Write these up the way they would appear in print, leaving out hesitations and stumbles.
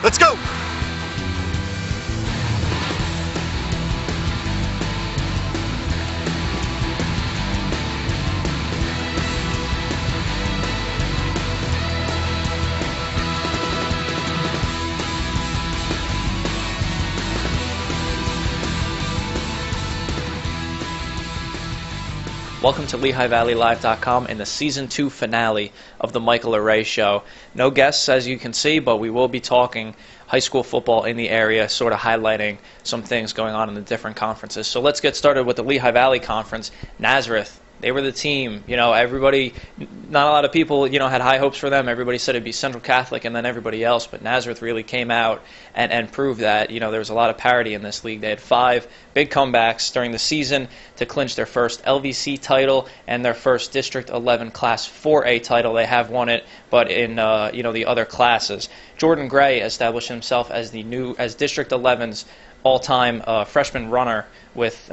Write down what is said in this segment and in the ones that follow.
Let's go! Welcome to lehighvalleylive.com and the Season 2 finale of the Michael LoRe Show. No guests, as you can see, but we will be talking high school football in the area, sort of highlighting some things going on in the different conferences. So let's get started with the Lehigh Valley Conference. Nazareth, they were the team. You know, everybody, not a lot of people, had high hopes for them. Everybody said it'd be Central Catholic and then everybody else, but Nazareth really came out and proved that, there was a lot of parity in this league. They had 5 big comebacks during the season to clinch their first LVC title and their first District 11 Class 4A title. They have won it, but in the other classes. Jordan Gray established himself as District 11's all-time freshman runner with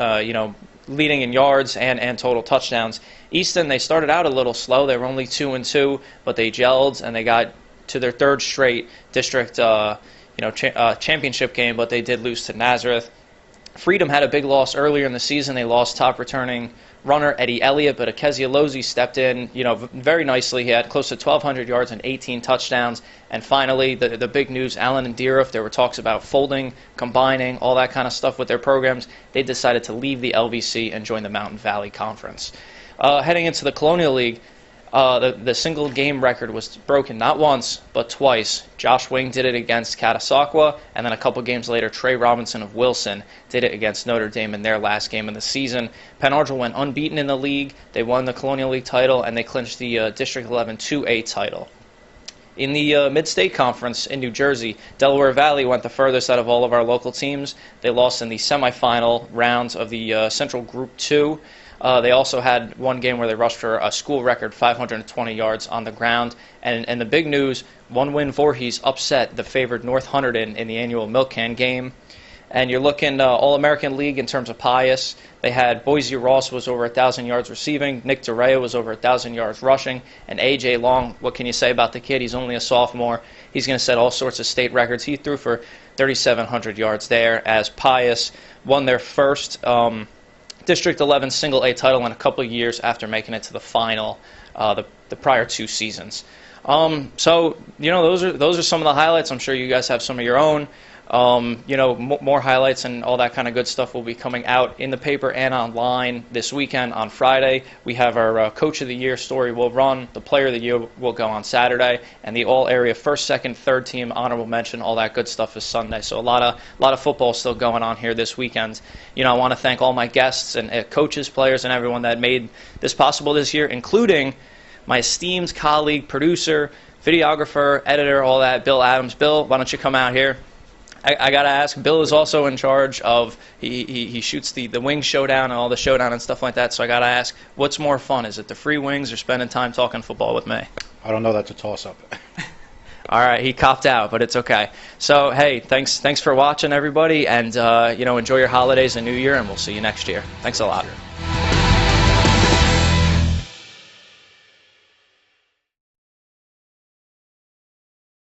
leading in yards and total touchdowns. Easton, they started out a little slow. They were only 2-2, but they gelled and they got to their 3rd straight district championship game, but they did lose to Nazareth. Freedom had a big loss earlier in the season. They lost top returning runner Eddie Elliott, but Akezia Lozzi stepped in, very nicely. He had close to 1,200 yards and 18 touchdowns. And finally, the big news, Allen and Deeriff, there were talks about folding, combining, all that kind of stuff with their programs. They decided to leave the LVC and join the Mountain Valley Conference. Heading into the Colonial League, the single game record was broken not once, but twice. Josh Wing did it against Catasauqua, and then a couple games later, Trey Robinson of Wilson did it against Notre Dame in their last game of the season. Penn Argyl went unbeaten in the league. They won the Colonial League title, and they clinched the District 11 2A title. In the Mid-State Conference in New Jersey, Delaware Valley went the furthest out of all of our local teams. They lost in the semifinal rounds of the Central Group 2. They also had one game where they rushed for a school record 520 yards on the ground. And the big news, one win Voorhees upset the favored North Hunterdon in the annual Milk Can game. And you're looking All-American League in terms of Pius. They had Boise Ross was over 1,000 yards receiving. Nick DeRea was over 1,000 yards rushing. And A.J. Long, what can you say about the kid? He's only a sophomore. He's going to set all sorts of state records. He threw for 3,700 yards there as Pius won their first District 11 Single A title in a couple of years after making it to the final the prior 2 seasons. So those are some of the highlights. I'm sure you guys have some of your own. More highlights and all that kind of good stuff will be coming out in the paper and online this weekend on Friday. We have our Coach of the Year story will run. The Player of the Year will go on Saturday, and the all-area 1st, 2nd, 3rd team honorable mention, all that good stuff is Sunday. So a lot of football still going on here this weekend. I want to thank all my guests and coaches, players, and everyone that made this possible this year, including my esteemed colleague, producer, videographer, editor, all that, Bill Adams. Bill, why don't you come out here? I got to ask, Bill is also in charge of, he shoots the wing showdown and all the showdown and stuff like that, so I got to ask, what's more fun? Is it the free wings or spending time talking football with me? I don't know, that's a toss-up. All right, he copped out, but it's okay. So, hey, thanks for watching, everybody, and enjoy your holidays and New Year, and we'll see you next year. Thanks a lot.